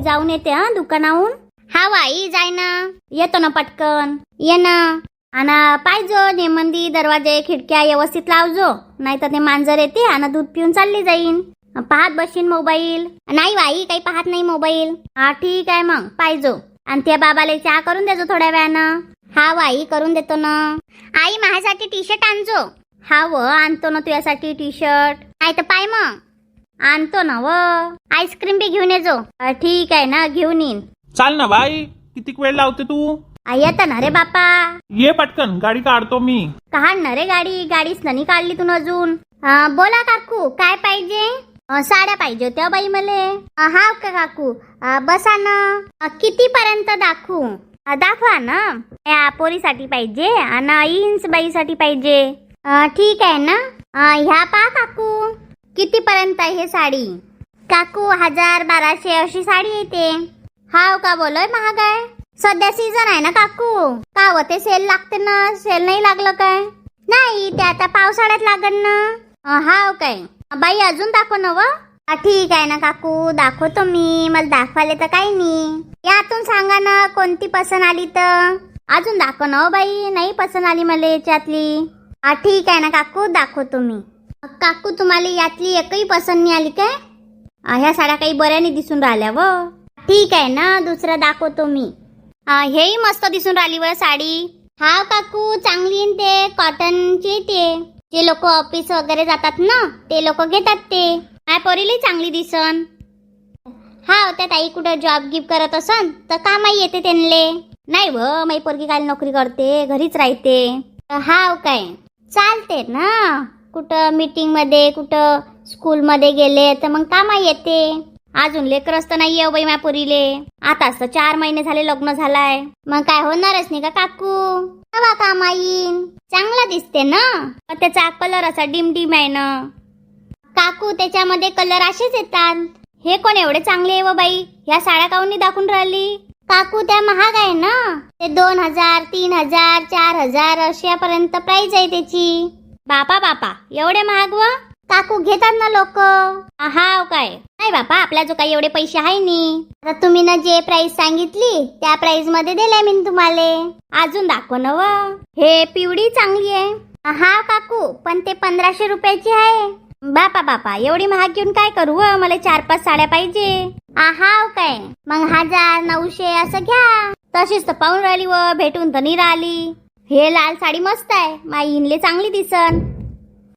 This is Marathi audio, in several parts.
मी जाऊन येते हा दुकानाहून. हा आई जाय ना, येतो ना पटकन, ये ना. आणि पाहिजो नेमंदी दरवाजे खिडक्या व्यवस्थित लावजो, नाही तर ते मांजर येते आणि दूध पिऊन चालली जाईन. पाहत बशीन मोबाईल. नाही बाई काही पाहत नाही मोबाईल. हा ठीक आहे मग पाहिजो. आणि त्या बाबाला चहा करून देजो थोड्या वेळानं. हा बाई करून देतो ना. आई माझ्यासाठी टी शर्ट आणजो. हा व आणतो ना तुझ्यासाठी टी शर्ट. नाही तर पाय मग आणतो ना व. आईस्क्रीम बी घेऊन येजो. ठीक आहे ना घेऊन येईन. चाल ना बाई, किती वेळ लावते तू? येतं ना रे बापा. ये पटकन, गाडी काढतो मी. काढ ना रे गाडी, गाडीच नाही काढली तू अजून. बोला काकू काय पाहिजे? साड्या पाहिजे होत्या बाई मले. हा का काकू बसा ना. किती पर्यंत दाखवू? दाखवा ना. या पोरीसाठी पाहिजे आणि इंच बाईसाठी पाहिजे. ठीक आहे ना. ह्या पा काकू किती पर्यंत आहे हे साडी? काकू 1000-1200 अशी साडी येते. हाव का बोलोय महाग आहे? सध्या सीझन आहे ना काकू. का होते सेल लागते ना, सेल नाही लागलं काय? नाही ते आता पावसाळ्यात लागन ना. हाव काय बाई अजून दाखव ना व. ठीक आहे ना काकू दाखवतो मी. मला दाखवाले तर काही नाही. यातून सांगा ना कोणती पसंत आली तर. अजून दाखव ना बाई, नाही पसंत आली मला याच्यातली. ठीक आहे ना काकू दाखवतो मी. काकू तुम्हाला यातली एकही पसंत नाही आली काय? ह्या साड्या काही बऱ्या नाही दिसून राहिल्या व. ठीक आहे ना दुसऱ्या दाखवतो मी. हेही मस्त दिसून राहिली व साडी. हा काकू चांगली ते कॉटनची. ते लोक ऑफिस वगैरे जातात ना ते लोक घेतात ते. माझ्या पोरीला चांगली दिसन. हा त्या ताई कुठं जॉब गिफ्ट करत असन तर कामाही येते त्यांले. नाही व माझी पोरगी काय नोकरी करते, घरीच राहते. हाव काय चालते ना. कुठं मीटिंग मध्ये कुठं स्कूल मध्ये गेले तर मग कामाही येते. अजून लेकरच तर नाही बाई माझ्या पोरीले. आताच तर 4 महिने झाले लग्न झालाय. मग काय होणारच नाही का काकू? हवा कामा येईन. चांगला दिसते ना. त्याचा कलर असा डिम आहे ना काकू. त्याच्यामध्ये कलर असेच येतात. हे कोण एवढे चांगले आहे व बाई? ह्या साड्या काऊन दाखवून राहिली काकू? त्या महाग आहे ना. ते 2000, 3000, 4000 अशापर्यंत प्राइस आहे त्याची. बापा एवढे महाग व? काकू घेतात ना लोक. हाव काय? नाही बापा आपल्या जो काही एवढे पैसे आहे नी. आता तुम्ही ना जे प्राइस सांगितली त्या प्राइस मध्ये दिले मी तुम्हाला. अजून दाखव ना व. हे पिवळी चांगली आहे. हा काकू पण ते 1500 रुपयाची आहे. बापा एवढी महाग घेऊन काय करू व? मला 4-5 साड्या पाहिजे. हाव काय? मग 1000-900 असं घ्या. तशीच तर पाहून राहिली व भेटून तर नाही राहिली. हे लाल साडी मस्त आहे. माई इनले चांगली दिसन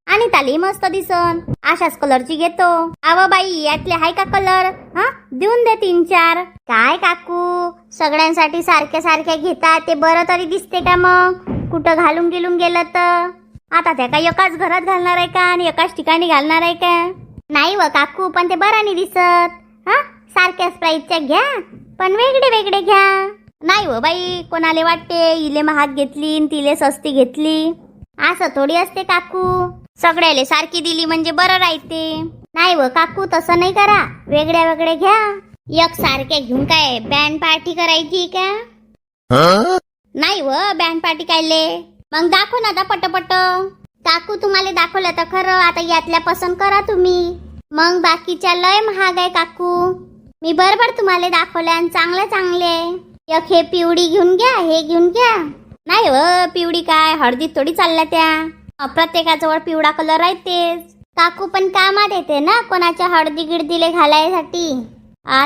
आणि ताली मस्त दिसन. अशाच कलरची घेतो. आव बाई यातले हाय का कलर? देऊन दे 3-4. काय काकू सगळ्यांसाठी सारख्या घेतात ते बरं तरी दिसते का? मग कुठं घालून गेलं तर आता त्या काय एकाच घरात घालणार आहे का आणि एकाच ठिकाणी घालणार आहे का? नाही व काकू पण ते बरं नाही दिसत. सारख्याच प्राइसच्या घ्या पण वेगळे घ्या. नाही व बाई कोणाले वाटते इले महाग घेतली तिले सस्ती घेतली. असं थोडी असते काकू. सगळ्याले सारखी दिली म्हणजे बरं राहते. नाही व काकू तसं नाही करा. वेगळे घ्या. एक सारखे घेऊन काय बँड पार्टी करायची का? नाही व बँड पार्टी कायले? मग दाखव ना आता पटपट. काकू तुम्हाला दाखवलं तर खरं. आता यातल्या पसंत करा तुम्ही. मग बाकीच्या लय महाग आहे काकू. मी बरोबर तुम्हाला दाखवल्या आणि चांगले. एक हे पिवळी घेऊन घ्या, हे घेऊन घ्या. नाही व पिवळी काय हळदीत थोडी चालल्या त्या. प्रत्येकाजवळ पिवळा कलर राहतेच. काकू पण कामात येते ना कोणाच्या हळदी गिळदीले घालायसाठी.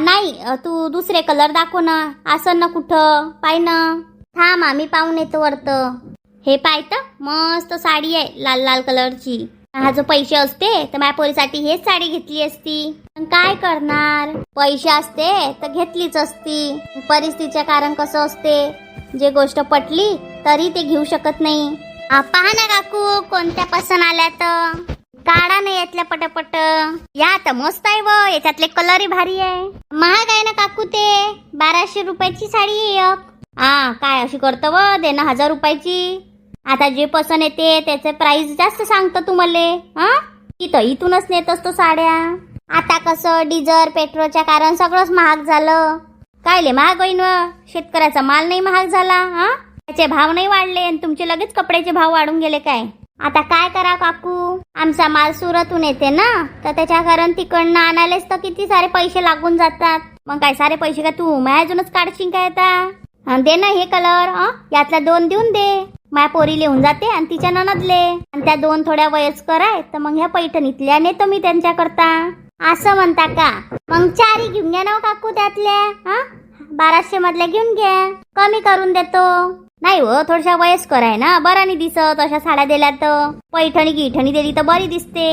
नाही तू दुसरे कलर दाखव ना. असं ना कुठं पाय ना. थांब आम्ही पाहून येतो वरत. हे पाय तर मस्त साडी आहे लाल कलरची. हा जो पैसे असते तर माझ्या पोरीसाठी हेच साडी घेतली असती. पण काय करणार पैसे असते तर घेतलीच असती. परिस्थितीच्या कारण कसं असते जे गोष्ट पटली तरी ते घेऊ शकत नाही. पहा ना काकू कोणत्या पसंत आल्या तर काढा ना यातल्या पटपट. या तर मस्त आहे व याच्यातले कलरही भारी आहे. महाग आहे ना काकू ते 1200 रुपयाची साडी आहे एक. काय अशी करतं व दे ना 1000 रुपयाची. आता जे पसंत येते त्याचे प्राइस जास्त सांगतो तुम्हाला. इथूनच नेत असतो साड्या. आता कसं डिझेल पेट्रोलच्या कारण सगळंच महाग झालं. कायले महाग होईन व? शेतकऱ्याचा माल नाही महाग झाला. त्याचे भाव नाही वाढले आणि तुमचे लगेच कपड्याचे भाव वाढून गेले काय? आता काय करा काकू? आमचा माल सुरतून येते ना तर त्याच्या कारण तिकडनं आणायलाच तर किती सारे पैसे लागून जातात. मग काय सारे पैसे का तू माझ्या अजूनच काढशील काय आता? दे ना हे कलर, यातला 2 देऊन दे. माझ्या पोरी लिहून जाते आणि तिच्या ननदले, आणि त्या 2 थोड्या वयस्कर आहे तर मग ह्या पैठणीतल्या नेतो मी त्यांच्याकरता. असं म्हणता का? मग 4 घेऊन घ्या ना हो काकू त्यातल्या. 1200 मधल्या घेऊन घ्या, कमी करून देतो. नाही हो, थोड्याशा वयस्कर आहे ना, बरा नाही दिसत अशा साड्या दिल्या तर. पैठणी गिठणी दिली तर बरी दिसते.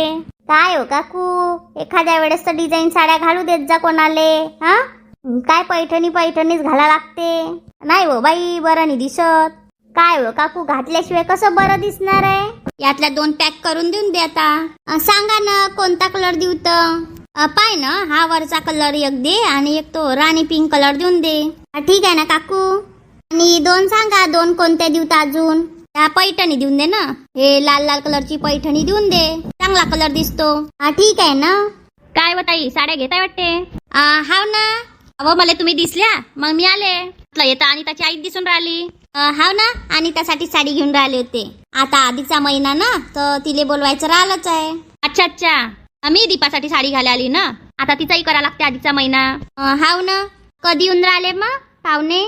काय हो काकू, एखाद्या वेळेस तर डिझाईन साड्या घालू देत जा कोणाले. काय पैठणीच घाला लागते. नाही हो बाई, बरं नाही दिसत. काय हो काकू, घातल्याशिवाय कसं बरं दिसणार आहे? यातल्या 2 पॅक करून देऊन दे आता. सांगा ना कोणता कलर देऊ तर. पाय ना, हा वरचा कलर एक दे आणि एक तो राणी पिंक कलर देऊन दे. ठीक आहे ना काकू. आणि 2 सांगा, 2 कोणत्या देऊ तर अजून? त्या पैठणी देऊन दे ना, हे लाल कलरची पैठणी देऊन दे, चांगला कलर दिसतो. ठीक आहे ना. काय व ताई, साड्या घेताय वाटते? हाव ना. अहो मला तुम्ही दिसल्या मग मी आले. येता अनिताची आई दिसून राहिली. हाव ना, अनितासाठी साडी घेऊन राहिले होते. आता आधीचा महिना ना, तर तिले बोलवायचं राहिलंच आहे. अच्छा, मी दीपासाठी साडी घालायला आली ना, आता तिचाही करा लागते आधीचा महिना. हाव ना. कधी येऊन राहिले मग पाहुणे?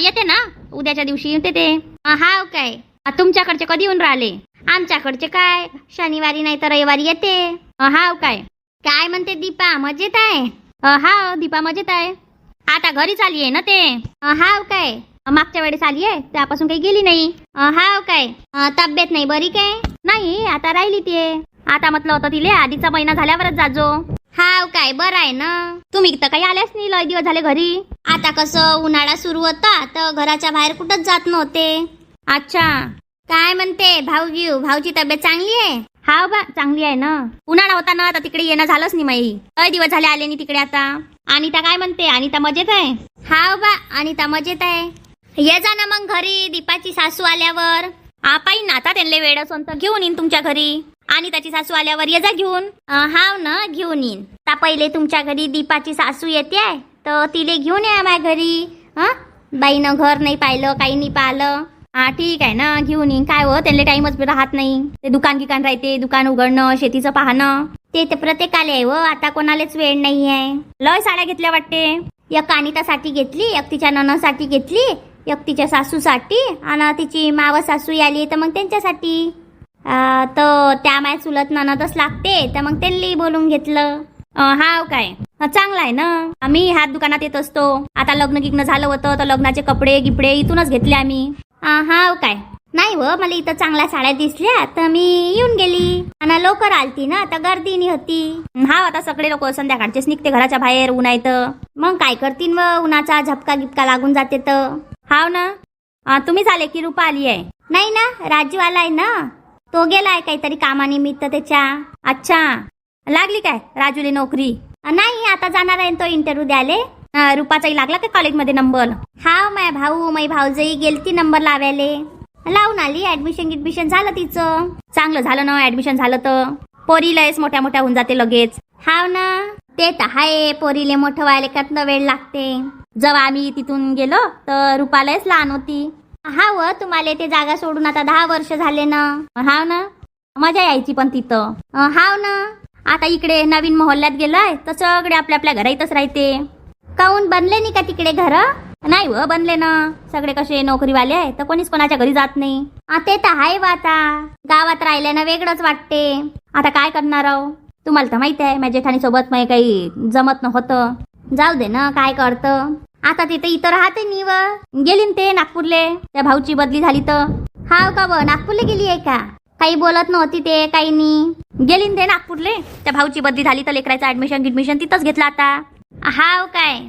येते ना, उद्याच्या दिवशी येते ते. हाव काय? तुमच्याकडचे कधी येऊन राहिले? आमच्याकडचे काय शनिवारी नाही तर रविवारी येते. हाव काय? काय म्हणते दीपा, मजेत आहे? हाव दीपा मजेत आहे. आता घरीच आली आहे ना ते. हाव काय? मागच्या वेळेस आली आहे, त्यापासून काही गेली नाही. हाव काय? तब्येत नाही बरी काय? नाही, आता राहिली ते. आता म्हटलं होतं तिले आधीचा महिना झाल्यावरच जाजो. हाव काय? बरं आहे ना. तुम्ही तर काही आल्याच नाही, लय दिवस झाले घरी. आता कसं उन्हाळा सुरू होता तर घराच्या बाहेर कुठंच जात नव्हते. अच्छा. काय म्हणते भाऊची तब्येत चांगली आहे? हाव बा, चांगली आहे ना. उन्हाळा होता ना, तर तिकडे येणं झालंच नाही माई. लय दिवस झाले आले नाही तिकडे. आता अनिता काय म्हणते? अनिता मजेत आहे? हाव बा, अनिता मजेत आहे. ये जा ना मग घरी, दीपाची सासू आल्यावर. पाहिन आता त्यांना वेळ असून तर घेऊन येईन तुमच्या घरी. आणि त्याची सासू आल्यावर ये जा घेऊन. हाव ना, घेऊन येईन. ता पहिले तुमच्या घरी दीपाची सासू येते तर तिले घेऊन या माझ्या घरी. बाईनं घर नाही पाहिलं, काही नाही पाहिलं. ठीक आहे ना, घेऊन येईन. काय हो, त्यांना टाइमच राहत नाही. ते दुकान राहते, दुकान उघडणं, शेतीचं पाहणं, ते तर प्रत्येकाला आहे व. आता कोणालाच वेळ नाही आहे. लय साड्या घेतल्या वाटते. एक अनितासाठी घेतली, एक तिच्या ननसाठी घेतली, एक तिच्या सासूसाठी, आणि तिची माव सासू आली तर मग त्यांच्यासाठी. तर त्या माय चुलत ननदच लागते, तर मग त्यांनी बोलून घेतलं. हाव काय? चांगलं आहे ना. आम्ही ह्या दुकानात येत असतो. आता लग्न झालं होतं तर लग्नाचे कपडे गिपडे इथूनच घेतले आम्ही. हाव काय? नाही व, मला इथं चांगल्या साड्या दिसल्या तर मी येऊन गेली. आणि लवकर आलती ना, तर गर्दी नाही होती. हाव, आता सगळे लोक संध्याकाळचेच निघते घराच्या बाहेर. ऊन आहे तर मग काय करतीन व, उन्हाचा झपका गिपका लागून जाते तर. हाव ना. तुम्हीच आले की रुपा आली आहे? नाही ना, राजू आलाय ना, तो गेलाय काहीतरी कामानिमित्त त्याच्या. अच्छा, लागली काय राजूले नोकरी? नाही, आता जाणार आहे तो इंटरव्ह्यू द्याले. रुपाचाही लागला का कॉलेजमध्ये नंबर? हाव, माय भाऊजाई गेलती नंबर लावायले. लावून आली. ऍडमिशन झालं तिचं. चांगलं झालं ना ऍडमिशन झालं तर. पोरीलाच मोठ्या होऊन जाते लगेच. हाव ना, ते तर हाय. पोरीले मोठं व्हायला त्यातनं वेळ लागते. जेव्हा आम्ही तिथून गेलो तर रुपालाच लहान होती. हाव, तुम्हाला ते जागा सोडून आता 10 वर्ष झाले ना. हाव ना, मजा यायची पण तिथं. हाव ना. आता इकडे नवीन मोहल्ल्यात गेलोय तर सगळे आपल्या घरातच राहते. काऊन बनले नाही का तिकडे घर? नाही व, बनले ना. सगळे कसे नोकरीवाले आहे तर कोणीच कोणाच्या घरी जात नाही. ते तर आहे व. आता गावात राहिल्यानं वेगळंच वाटते. आता काय करणार आहो, तुम्हाला तर माहित आहे माझ्या जेठाणी सोबत मला काही जमत नव्हतं. जाऊ दे ना, काय करतं. आता तिथे इथं राहते नाही व. गेली ते नागपूरले, त्या भाऊची बदली झाली तर. हाव का व, नागपूरला गेली आहे का? काही बोलत नव्हती ते, काही नाही. गेली ते नागपूरले, त्या भाऊची बदली झाली तर लेकरायचं ऍडमिशन तिथंच घेतलं आता. हाव काय?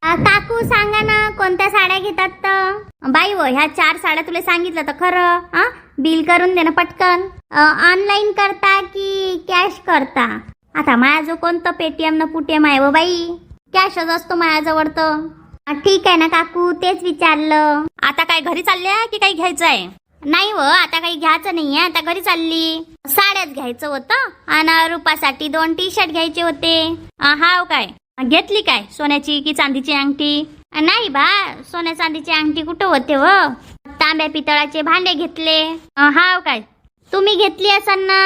काकू सांगा ना कोणत्या साड्या घेतात तर. बाई व, ह्या 4 साड्या तुला सांगितलं तर खरं. बिल करून दे ना पटकन. ऑनलाईन करता की कॅश करता? आता माझ्या जो कोणतं पेटीएम न पुटीएम आहे व बाई, कॅशच असतो माझ्याजवळ तर. ठीक आहे ना काकू, तेच विचारलं. आता काय घरी चालल्या की काही घ्यायचं आहे? नाही व, आता काही घ्यायचं नाहीये. आता घरी चालली. साड्याच घ्यायचं होतं आणि रुपासाठी 2 टी-शर्ट घ्यायचे होते. हाव काय? घेतली काय सोन्याची की चांदीची अंगठी? नाही बा, सोन्या चांदीची अंगठी कुठं होते व. तांब्या पितळाचे भांडे घेतले. हाव काय? तुम्ही घेतली असाल ना?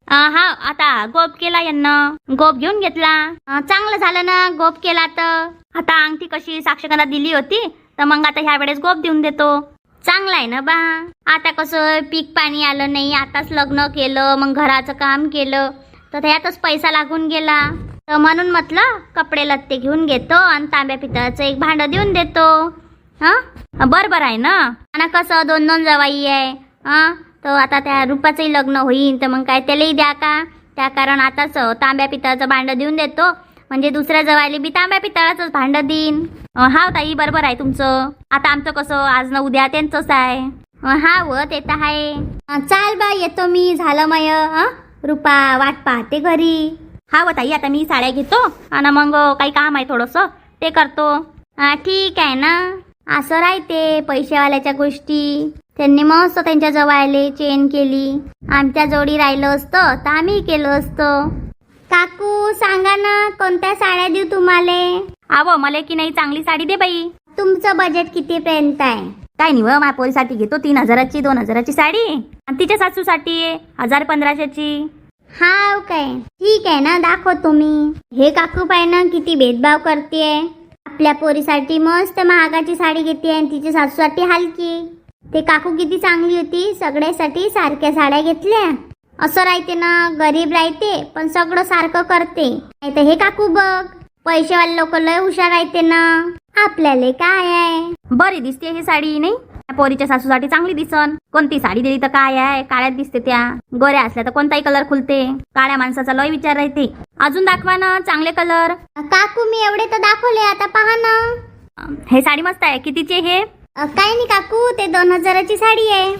हा आता गोप केला यांना, गोप घेऊन घेतला. चांगलं झालं ना गोप केला तर. आता अंगठी कशी साक्षगंधा दिली होती तर मग आता ह्या वेळेस गोप देऊन देतो. चांगलं आहे ना बा. आता कसं पीक पाणी आलं नाही, आताच लग्न केलं, मग घराचं काम केलं तर त्यातच पैसा लागून गेला. तर म्हणून म्हटलं कपडे लत्ते घेऊन घेतो आणि तांब्या पितळाचं एक भांडं देऊन देतो. हा बरोबर आहे ना. आणि कसं 2-2 जवाई आहे. तर आता त्या रूपाचंही लग्न होईल तर मग काय त्यालाही द्या का. त्या कारण आताच तांब्या पितळाचं भांडं देऊन देतो, म्हणजे दुसऱ्या जवायला बी तांब्या पितळाचंच भांडं देईन. हा ताई बरोबर आहे तुमचं. आता आमचं कसं आज न उद्या त्यांचंच आहे. हा व ते तर आहे. चाल बा येतो मी, झालं मय. रुपा वाट पाहते घरी. हा व ताई आता मी साड्या घेतो आणि मग काही काम आहे थोडंसं ते करतो. ठीक आहे ना. असं राहते पैसेवाल्याच्या गोष्टी. त्यांनी मस्त त्यांच्या जवळले चेन केली, आमच्या जोडी राहिलं असतं तर आम्ही केलं असतं. काकू सांगा ना कोणत्या साड्या देऊ तुम्हाला. आव मला की नाही चांगली साडी दे बाई. तुमचं बजेट कितीपर्यंत आहे. काय नाही व माझ्या पोरीसाठी घेतो 3,000ची 2,000ची साडी आणि तिच्या सासूसाठी 1,000-1,500ची. हा काय ठीक आहे ना, दाखव तुम्ही. हे काकू पाय ना किती भेदभाव करते. आपल्या पोरीसाठी मस्त महागाची साडी घेते आणि तिच्या सासूसाठी हलकी. ते काकू किती चांगली होती, सगळ्यासाठी सारख्या साड्या घेतल्या. असं राहते ना, गरीब राहते पण सगळं सारखं करते. नाही तर हे काकू बघ, पैसेवाले लोक लय हुशार राहते ना. आपल्याला काय आहे. बरी दिसते ही साडी नाही. पोरीच्या सासूसाठी चांगली दिसन. कोणती साडी दिली तर काय आहे, काळ्यात दिसते त्या. गोऱ्या असल्या तर कोणताही कलर खुलते. काळ्या माणसाचा लय विचार राहते. अजून दाखवा ना चांगले कलर. काकू मी एवढे तर दाखवले, आता पहा ना. हे साडी मस्त आहे. कितीचे हे. काय नाही काकू, ते 2,000ची साडी आहे.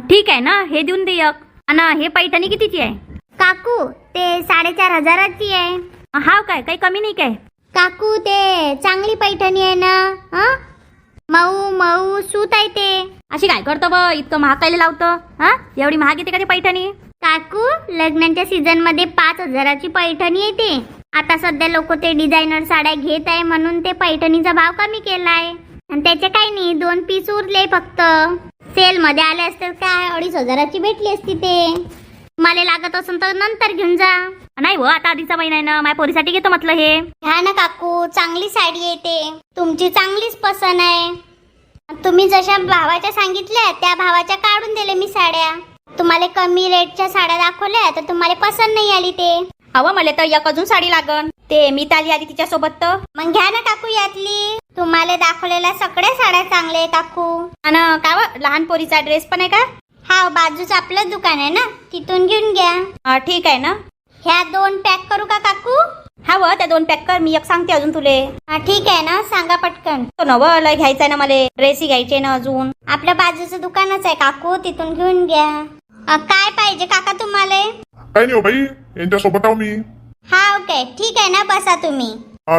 ठीक आहे ना, हे देऊन दे एक. आणि हे पैठणी कितीची आहे. काकू ते 4,500ची आहे. हा काय काही कमी नाही काय. काकू ते चांगली पैठणी आहे ना. मऊ मऊ सूत आहे ते. अशी काय करतो ब, इतकं महागायला लावतं. एवढी महाग येते का ते पैठणी. काकू लग्नाच्या सीझन मध्ये 5,000ची पैठणी येते. आता सध्या लोक ते डिझायनर साड्या घेत आहे म्हणून ते पैठणीचा भाव कमी केलाय. आणि त्याचे काही नाही 2 पीस उरले फक्त. सेल मध्ये आले असते काय 2,500ची भेटली असती. ते मला लागत असेल तर नंतर घेऊन जा. नाही व आता आधीचा महिना आहे ना, माझ्या पोरीसाठी घेतो म्हटलं हे. हा ना काकू, चांगली साडी येते. तुमची चांगलीच पसंत आहे. तुम्ही जशा भावाच्या सांगितल्या त्या भावाच्या काढून दिले मी साड्या. तुम्हाला कमी रेटच्या साड्या दाखवल्या तर तुम्हाला पसंत नाही आली ते. अहो मला तर एक अजून साडी लागन. ते मी ताली आधी तिच्या सोबत तर मग घ्या ना काकू यातली. तुम्हाला दाखवलेल्या सगळ्या साड्या चांगल्या आहे काकू. आणि का व लहान पोरीचा ड्रेस पण आहे का. हा बाजूच आपलं दुकान आहे ना, तिथून घेऊन घ्या. ठीक आहे ना. ह्या 2 पॅक करू का काकू. हा व त्या 2 पॅक कर, मी एक सांगते अजून तुले. ठीक आहे ना, सांगा पटकन. तो नव लय घ्यायचा आहे ना मला, ड्रेस घ्यायचे ना अजून. आपल्या बाजूचं दुकानच आहे काकू, तिथून घेऊन घ्या. काय पाहिजे काका तुम्हाला. काही नाही हो बाई, यांच्यासोबत आहो मी. हा ओके ठीक आहे ना, बसा तुम्ही.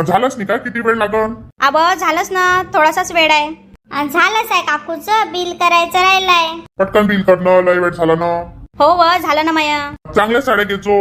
झालंच नाही का, किती वेळ लागल. अब झालंच ना, थोडासाच वेळ आहे. झालंच आहे काकूचं, बिल करायचं राहिलंय. पटकन बिल करणं, लय वेळ झाला ना. हो व झालं ना माया. चांगल्या साड्या घेचो.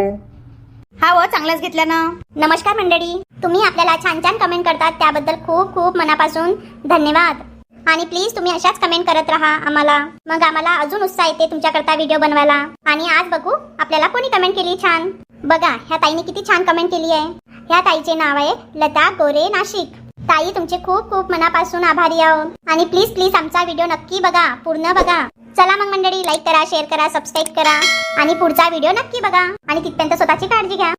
हा व चांगल्याच घेतल्या ना. नमस्कार मंडळी, तुम्ही आपल्याला छान छान कमेंट करतात त्याबद्दल खूप खूप मनापासून धन्यवाद. आणि प्लीज तुम्ही अशाच कमेंट करत राहा आम्हाला, मग आम्हाला अजून उत्साह येते तुमच्याकरता व्हिडिओ बनवायला. आणि आज बघू आपल्याला कोणी कमेंट केली छान. बघा ह्या ताईने किती छान कमेंट केली आहे. ह्या ताईचे नाव आहे लता गोरे नाशिक. ताई तुमचे खूप खूप मनापासून आभारी आहोत. आणि प्लीज प्लीज आमचा व्हिडिओ नक्की बघा, पूर्ण बघा. चला मग मंडळी, लाईक करा, शेअर करा, सबस्क्राईब करा आणि पुढचा व्हिडिओ नक्की बघा. आणि तिथपर्यंत स्वतःची काळजी घ्या.